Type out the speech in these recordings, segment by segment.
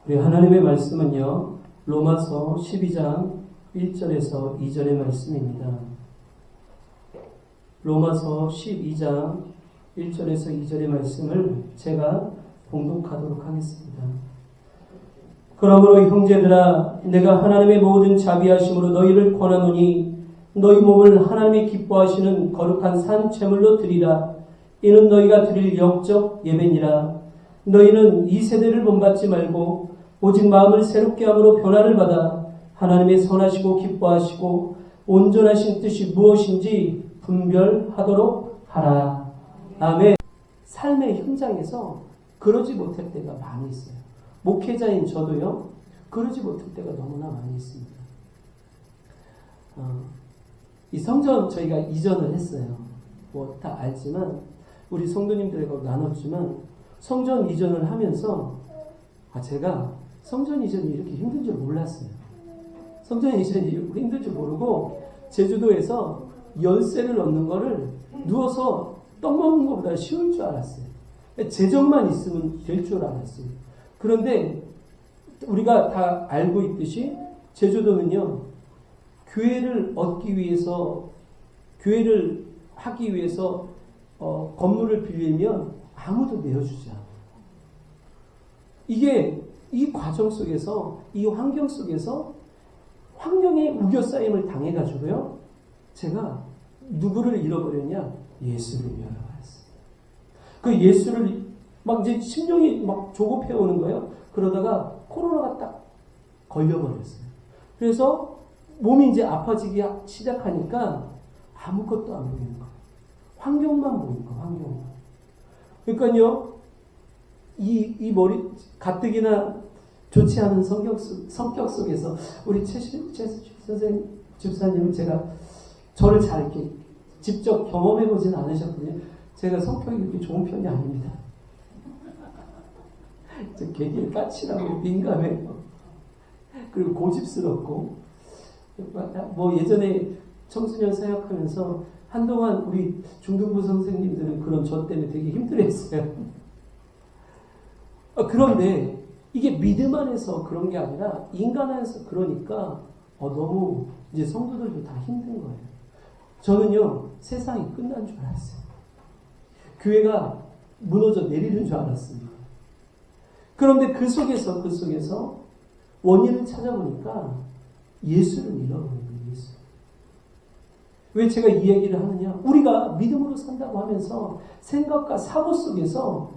우리 하나님의 말씀은요, 로마서 12장 1절에서 2절의 말씀입니다. 로마서 12장 1절에서 2절의 말씀을 제가 봉독하도록 하겠습니다. 그러므로 형제들아, 내가 하나님의 모든 자비하심으로 너희를 권하노니 너희 몸을 하나님이 기뻐하시는 거룩한 산 제물로 드리라. 이는 너희가 드릴 영적 예배니라. 너희는 이 세대를 본받지 말고 오직 마음을 새롭게 함으로 변화를 받아 하나님의 선하시고 기뻐하시고 온전하신 뜻이 무엇인지 분별하도록 하라. 아멘. 삶의 현장에서 그러지 못할 때가 많이 있어요. 목회자인 저도요, 그러지 못할 때가 너무나 많이 있습니다. 이 성전 저희가 이전을 했어요. 뭐 다 알지만, 우리 성도님들과 나눴지만, 성전 이전을 하면서, 제가 성전 이전이 이렇게 힘든 줄 몰랐어요. 성전 이전이 힘든 줄 모르고, 제주도에서 열쇠를 넣는 거를 누워서 떡 먹는 것보다 쉬울 줄 알았어요. 재정만 있으면 될 줄 알았어요. 그런데 우리가 다 알고 있듯이 제주도는요, 교회를 얻기 위해서, 교회를 하기 위해서 건물을 빌리면 아무도 내어주지 않아요. 이게 이 과정 속에서, 이 환경 속에서 환경에 우겨싸임을 당해가지고요, 제가 누구를 잃어버렸냐? 예수를 잃어버렸어요. 그 예수를 막 이제 심령이 막 조급해 오는 거예요. 그러다가 코로나가 딱 걸려버렸어요. 그래서 몸이 이제 아파지기 시작하니까 아무것도 안 보이는 거예요. 환경만 보이는 거예요. 환경만. 그러니까요, 이 머리 가뜩이나 좋지 않은 성격 속에서 우리 최 선생님 집사님은 제가 저를 잘 이렇게 직접 경험해 보진 않으셨거든요. 제가 성격이 그렇게 좋은 편이 아닙니다. 되게 까칠하고 민감해요. 그리고 고집스럽고, 뭐 예전에 청소년 사역하면서 한동안 우리 중등부 선생님들은 그런 저 때문에 되게 힘들어했어요. 그런데 이게 믿음 안에서 그런 게 아니라 인간 안에서 그러니까 너무 이제 성도들도 다 힘든 거예요. 저는요, 세상이 끝난 줄 알았어요. 교회가 무너져 내리는 줄 알았습니다. 그런데 그 속에서 원인을 찾아보니까 예수를 잃어버린 거예요. 예수. 왜 제가 이 얘기를 하느냐? 우리가 믿음으로 산다고 하면서 생각과 사고 속에서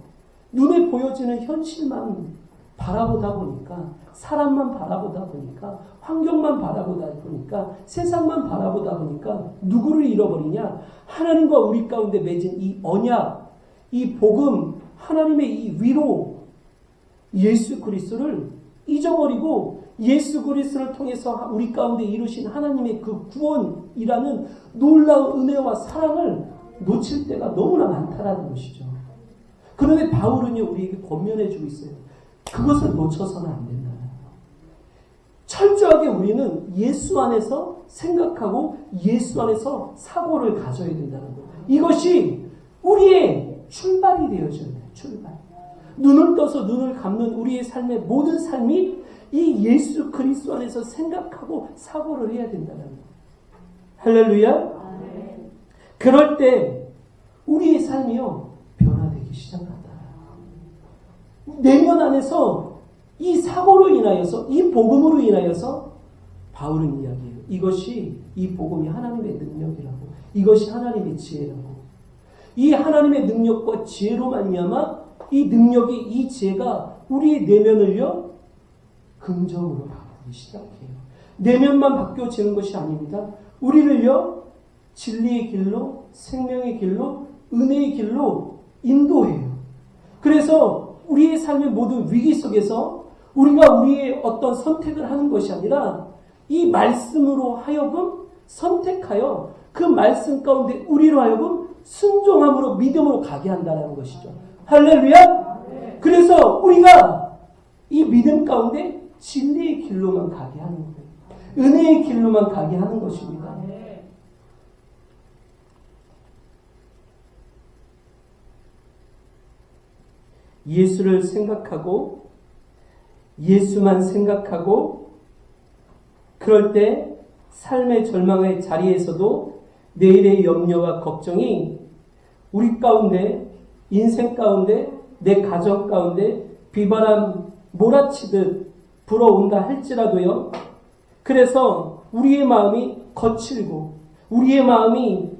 눈에 보여지는 현실만 바라보다 보니까, 사람만 바라보다 보니까, 환경만 바라보다 보니까, 세상만 바라보다 보니까 누구를 잃어버리냐? 하나님과 우리 가운데 맺은 이 언약, 이 복음, 하나님의 이 위로, 예수 그리스도를 잊어버리고 예수 그리스도를 통해서 우리 가운데 이루신 하나님의 그 구원이라는 놀라운 은혜와 사랑을 놓칠 때가 너무나 많다라는 것이죠. 그런데 바울은요, 우리에게 권면해 주고 있어요. 그것을 놓쳐서는 안 된다. 철저하게 우리는 예수 안에서 생각하고 예수 안에서 사고를 가져야 된다는 거예요. 이것이 우리의 출발이 되어져야 돼요. 출발. 눈을 떠서 눈을 감는 우리의 삶의 모든 삶이 이 예수 그리스도 안에서 생각하고 사고를 해야 된다는 거예요. 할렐루야. 네. 그럴 때 우리의 삶이요, 변화되기 시작한다. 내면 안에서 이 사고로 인하여서, 이 복음으로 인하여서 바울은 이야기해요. 이것이, 이 복음이 하나님의 능력이라고, 이것이 하나님의 지혜라고. 이 하나님의 능력과 지혜로 말미암아 이 능력이, 이 지혜가 우리의 내면을요, 긍정으로 바꾸기 시작해요. 내면만 바뀌어지는 것이 아닙니다. 우리를요, 진리의 길로, 생명의 길로, 은혜의 길로 인도해요. 그래서 우리의 삶의 모든 위기 속에서 우리가 우리의 어떤 선택을 하는 것이 아니라 이 말씀으로 하여금 선택하여 그 말씀 가운데 우리로 하여금 순종함으로 믿음으로 가게 한다는 것이죠. 할렐루야! 네. 그래서 우리가 이 믿음 가운데 진리의 길로만 가게 하는 거예요. 은혜의 길로만 가게 하는 것입니다. 네. 예수를 생각하고 예수만 생각하고 그럴 때 삶의 절망의 자리에서도 내일의 염려와 걱정이 우리 가운데, 인생 가운데, 내 가정 가운데 비바람 몰아치듯 불어온다 할지라도요. 그래서 우리의 마음이 거칠고 우리의 마음이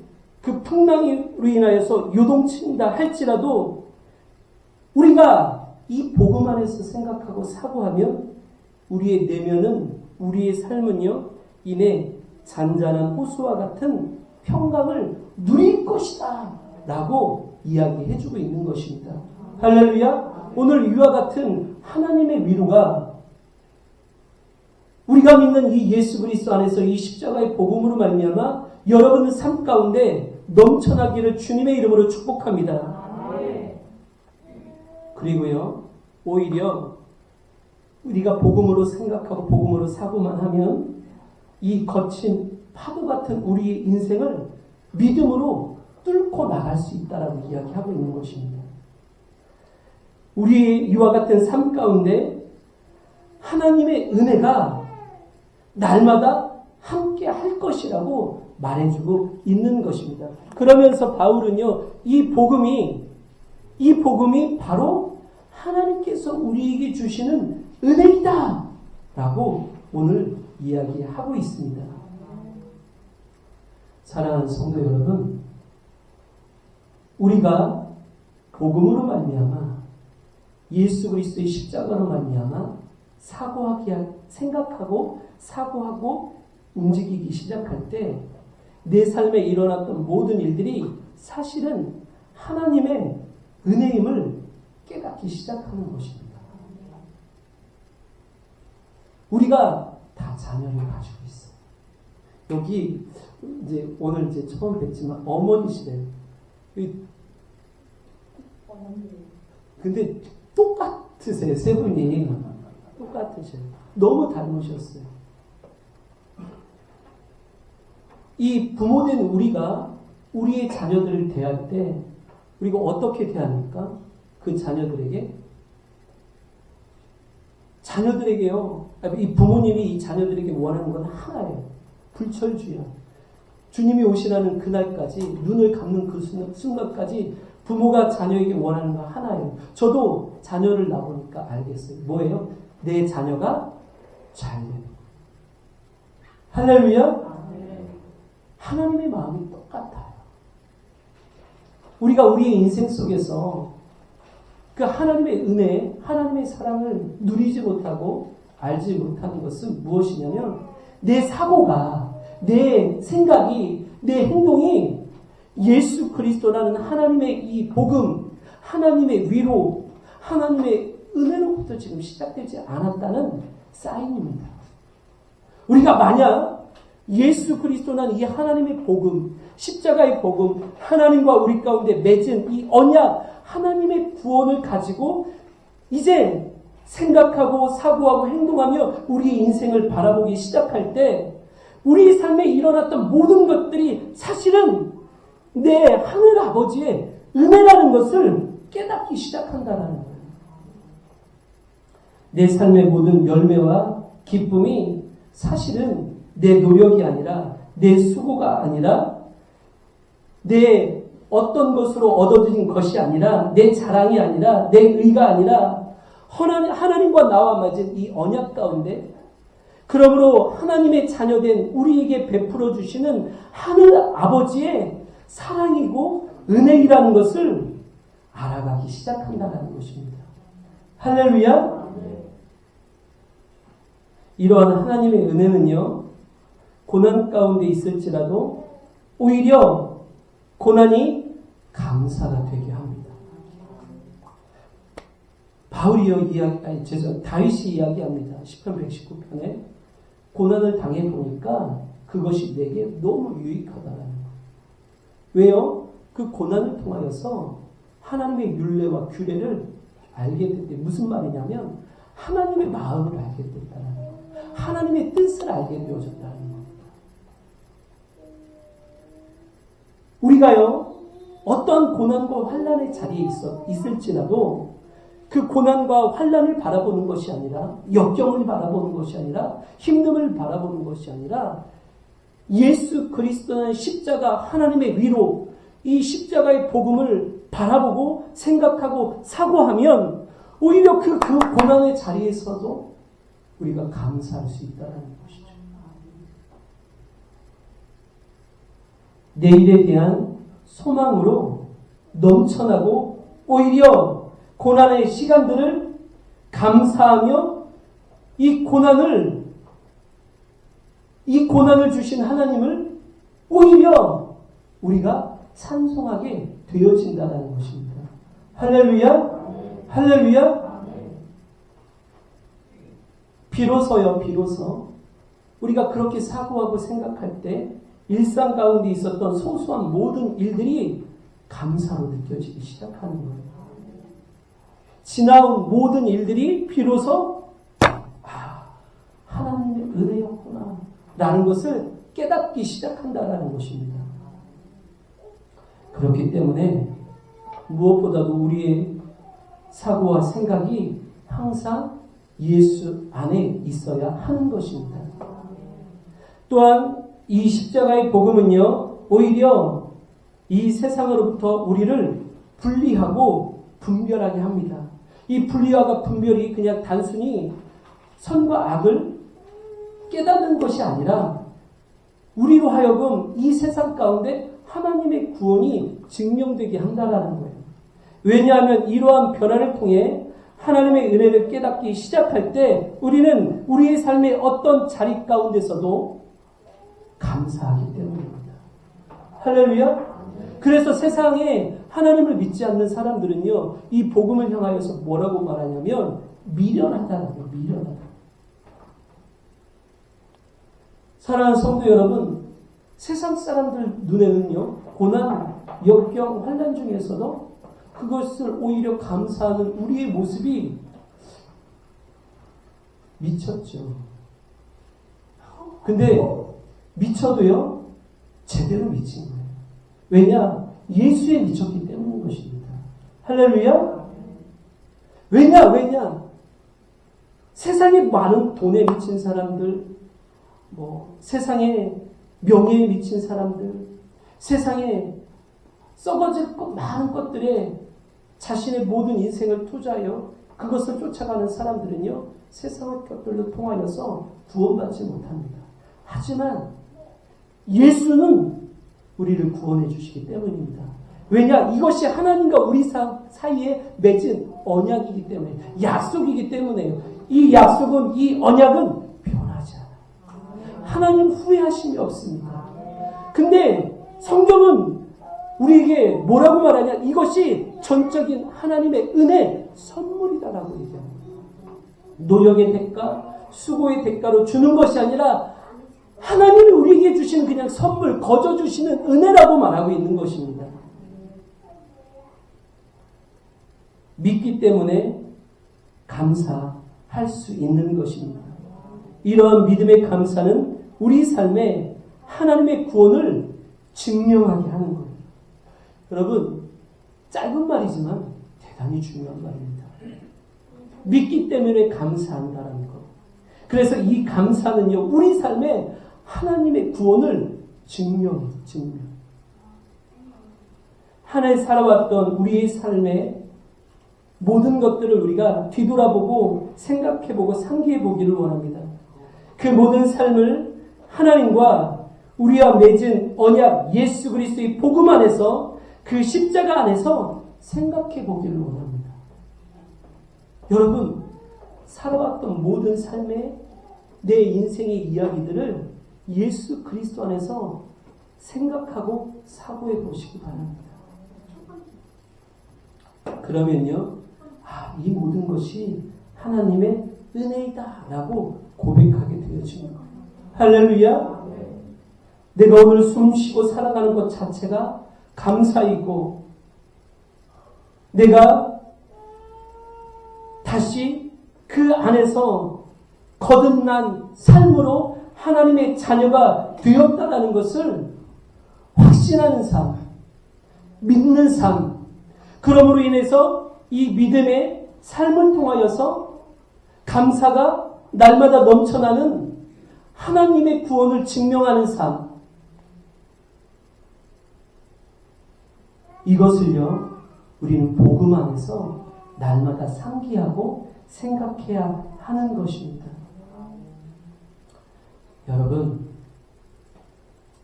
그 풍랑으로 인하여서 요동친다 할지라도 우리가 이 복음 안에서 생각하고 사고하면 우리의 내면은, 우리의 삶은요, 이내 잔잔한 호수와 같은 평강을 누릴 것이다 라고 이야기해주고 있는 것입니다. 할렐루야. 오늘 이와 같은 하나님의 위로가 우리가 믿는 이 예수 그리스도 안에서 이 십자가의 복음으로 말미암아 여러분의 삶 가운데 넘쳐나기를 주님의 이름으로 축복합니다. 그리고요, 오히려 우리가 복음으로 생각하고 복음으로 사고만 하면 이 거친 파도 같은 우리의 인생을 믿음으로 뚫고 나갈 수 있다라고 이야기하고 있는 것입니다. 우리 이와 같은 삶 가운데 하나님의 은혜가 날마다 함께 할 것이라고 말해주고 있는 것입니다. 그러면서 바울은요, 이 복음이 바로 하나님께서 우리에게 주시는 은혜이다 라고 오늘 이야기하고 있습니다. 사랑하는 성도 여러분, 우리가 복음으로 말미암아 예수 그리스도의 십자가로 말미암아 생각하고 사고하고 움직이기 시작할 때 내 삶에 일어났던 모든 일들이 사실은 하나님의 은혜임을 깨닫기 시작하는 것입니다. 우리가 다 자녀를 가지고 있어요. 여기 이제 오늘 이제 처음 뵙지만 어머니시래요. 근데 똑같으세요. 세 분이 똑같으셔요. 너무 닮으셨어요. 이 부모된 우리가 우리의 자녀들을 대할 때 우리가 어떻게 대합니까? 그 자녀들에게요. 이 부모님이 이 자녀들에게 원하는 건 하나예요. 불철주야. 주님이 오시라는 그날까지, 눈을 감는 그 순간까지 부모가 자녀에게 원하는 건 하나예요. 저도 자녀를 낳아보니까 알겠어요. 뭐예요? 내 자녀가 잘 되는 거예요. 할렐루야? 하나님의 마음이 똑같아요. 우리가 우리의 인생 속에서 그 하나님의 은혜, 하나님의 사랑을 누리지 못하고 알지 못하는 것은 무엇이냐면 내 사고가, 내 생각이, 내 행동이 예수 그리스도라는 하나님의 이 복음, 하나님의 위로, 하나님의 은혜로부터 지금 시작되지 않았다는 사인입니다. 우리가 만약 예수 그리스도라는 이 하나님의 복음, 십자가의 복음, 하나님과 우리 가운데 맺은 이 언약, 하나님의 구원을 가지고 이제 생각하고 사고하고 행동하며 우리의 인생을 바라보기 시작할 때 우리 삶에 일어났던 모든 것들이 사실은 내 하늘 아버지의 은혜라는 것을 깨닫기 시작한다는 거예요. 내 삶의 모든 열매와 기쁨이 사실은 내 노력이 아니라, 내 수고가 아니라, 내 어떤 것으로 얻어진 것이 아니라, 내 자랑이 아니라, 내 의가 아니라 하나님과 나와 맺은 이 언약 가운데, 그러므로 하나님의 자녀된 우리에게 베풀어 주시는 하늘 아버지의 사랑이고 은혜이라는 것을 알아가기 시작한다는 것입니다. 할렐루야! 이러한 하나님의 은혜는요, 고난 가운데 있을지라도 오히려 고난이 감사가 되게 합니다. 다윗이 이야기합니다. 시편 119편에 고난을 당해보니까 그것이 내게 너무 유익하다라는 거예요. 왜요? 그 고난을 통하여서 하나님의 율례와 규례를 알게 됐대. 무슨 말이냐면 하나님의 마음을 알게 됐다는 거예요. 하나님의 뜻을 알게 되어졌다는 겁니다. 우리가요, 어떠한 고난과 환난의 자리에 있을지라도 그 고난과 환난을 바라보는 것이 아니라, 역경을 바라보는 것이 아니라, 힘듦을 바라보는 것이 아니라, 예수 그리스도의 십자가, 하나님의 위로, 이 십자가의 복음을 바라보고 생각하고 사고하면 오히려 그 고난의 자리에서도 우리가 감사할 수 있다는 것이죠. 내일에 대한 소망으로 넘쳐나고 오히려 고난의 시간들을 감사하며 이 고난을 주신 하나님을 오히려 우리가 찬송하게 되어진다는 것입니다. 할렐루야! 할렐루야! 비로소 우리가 그렇게 사고하고 생각할 때 일상 가운데 있었던 소소한 모든 일들이 감사로 느껴지기 시작하는 거예요. 지나온 모든 일들이 비로소 하나님의 은혜였구나 라는 것을 깨닫기 시작한다는 것입니다. 그렇기 때문에 무엇보다도 우리의 사고와 생각이 항상 예수 안에 있어야 하는 것입니다. 또한 이 십자가의 복음은요, 오히려 이 세상으로부터 우리를 분리하고 분별하게 합니다. 이 분리와 분별이 그냥 단순히 선과 악을 깨닫는 것이 아니라 우리로 하여금 이 세상 가운데 하나님의 구원이 증명되게 한다는 거예요. 왜냐하면 이러한 변화를 통해 하나님의 은혜를 깨닫기 시작할 때 우리는 우리의 삶의 어떤 자리 가운데서도 감사하기 때문입니다. 할렐루야! 그래서 세상에 하나님을 믿지 않는 사람들은요, 이 복음을 향하여서 뭐라고 말하냐면 미련하다라고, 미련하다. 사랑하는 성도 여러분, 세상 사람들 눈에는요, 고난, 역경, 환난 중에서도 그것을 오히려 감사하는 우리의 모습이 미쳤죠. 근데 미쳐도요, 제대로 미친 거예요. 왜냐? 예수에 미쳤기 때문인 것입니다. 할렐루야? 왜냐? 세상에 많은 돈에 미친 사람들, 세상에 명예에 미친 사람들, 세상에 썩어질 많은 것들에 자신의 모든 인생을 투자하여 그것을 쫓아가는 사람들은요, 세상의 것들로 통하여서 구원받지 못합니다. 하지만 예수는 우리를 구원해 주시기 때문입니다. 왜냐? 이것이 하나님과 우리 사이에 맺은 언약이기 때문에, 약속이기 때문에요. 이 약속은, 이 언약은 변하지 않아요. 하나님 후회하심이 없습니다. 근데 성경은 우리에게 뭐라고 말하냐? 이것이 전적인 하나님의 은혜 선물이다라고 얘기합니다. 노력의 대가, 수고의 대가로 주는 것이 아니라 하나님이 우리에게 주시는 그냥 선물, 거저 주시는 은혜라고 말하고 있는 것입니다. 믿기 때문에 감사할 수 있는 것입니다. 이러한 믿음의 감사는 우리 삶에 하나님의 구원을 증명하게 하는 거예요. 여러분, 짧은 말이지만 대단히 중요한 말입니다. 믿기 때문에 감사한다는 것. 그래서 이 감사는요, 우리 삶에 하나님의 구원을 증명해요. 하나에 살아왔던 우리의 삶의 모든 것들을 우리가 뒤돌아보고 생각해보고 상기해보기를 원합니다. 그 모든 삶을 하나님과 우리와 맺은 언약 예수 그리스도의 복음 안에서, 그 십자가 안에서 생각해보기를 원합니다. 여러분, 살아왔던 모든 삶의 내 인생의 이야기들을 예수 그리스도 안에서 생각하고 사고해 보시기 바랍니다. 그러면요, 이 모든 것이 하나님의 은혜이다 라고 고백하게 되어지는 거예요. 할렐루야! 내가 오늘 숨 쉬고 살아가는 것 자체가 감사이고, 내가 다시 그 안에서 거듭난 삶으로 하나님의 자녀가 되었다라는 것을 확신하는 삶, 믿는 삶, 그러므로 인해서 이 믿음의 삶을 통하여서 감사가 날마다 넘쳐나는 하나님의 구원을 증명하는 삶. 이것을요, 우리는 복음 안에서 날마다 상기하고 생각해야 하는 것입니다. 여러분,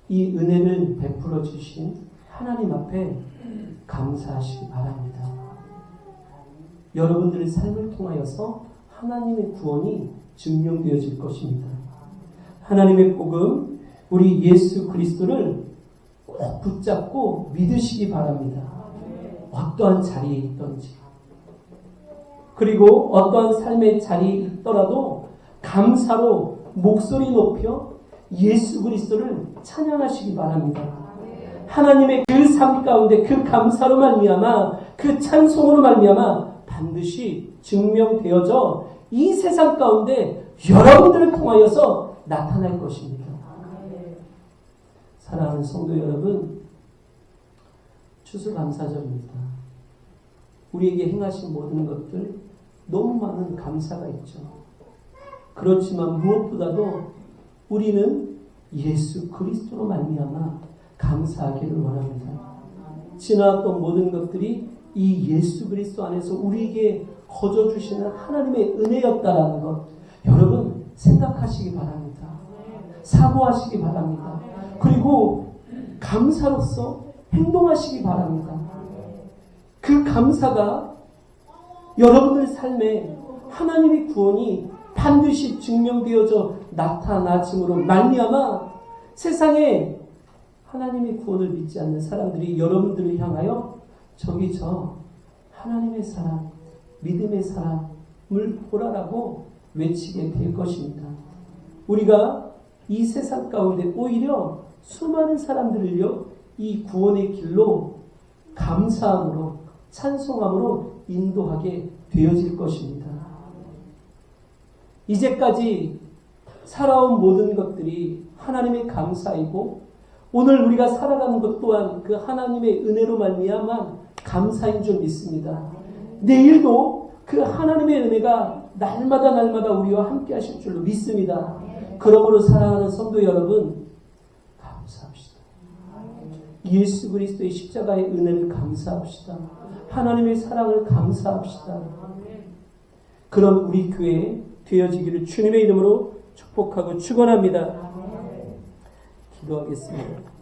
이 은혜를 베풀어 주신 하나님 앞에 감사하시기 바랍니다. 여러분들의 삶을 통하여서 하나님의 구원이 증명되어질 것입니다. 하나님의 복음, 우리 예수 그리스도를 꼭 붙잡고 믿으시기 바랍니다. 어떠한 자리에 있든지, 그리고 어떠한 삶의 자리에 있더라도 감사로 목소리 높여 예수 그리스도를 찬양하시기 바랍니다. 하나님의 그 삶 가운데 그 감사로 말미암아, 그 찬송으로 말미암아 반드시 증명되어져 이 세상 가운데 여러분들을 통하여서 나타날 것입니다. 사랑하는 성도 여러분, 추수감사절입니다. 우리에게 행하신 모든 것들 너무 많은 감사가 있죠. 그렇지만 무엇보다도 우리는 예수 그리스도로 말미암아 감사하기를 원합니다. 지나왔던 모든 것들이 이 예수 그리스도 안에서 우리에게 거저 주시는 하나님의 은혜였다라는 것, 여러분 생각하시기 바랍니다. 사고하시기 바랍니다. 그리고 감사로서 행동하시기 바랍니다. 그 감사가 여러분의 삶에 하나님의 구원이 반드시 증명되어져 나타나심으로 말미암아 세상에 하나님의 구원을 믿지 않는 사람들이 여러분들을 향하여 저기 저 하나님의 사람, 믿음의 사람을 보라라고 외치게 될 것입니다. 우리가 이 세상 가운데 오히려 수많은 사람들을요, 이 구원의 길로 감사함으로 찬송함으로 인도하게 되어질 것입니다. 이제까지 살아온 모든 것들이 하나님의 감사이고, 오늘 우리가 살아가는 것 또한 그 하나님의 은혜로 말미암아 감사인 줄 믿습니다. 내일도 그 하나님의 은혜가 날마다 우리와 함께 하실 줄로 믿습니다. 그러므로 사랑하는 성도 여러분, 감사합시다. 예수 그리스도의 십자가의 은혜를 감사합시다. 하나님의 사랑을 감사합시다. 그런 우리 교회 되어지기를 주님의 이름으로 축복하고 축원합니다. 기도하겠습니다.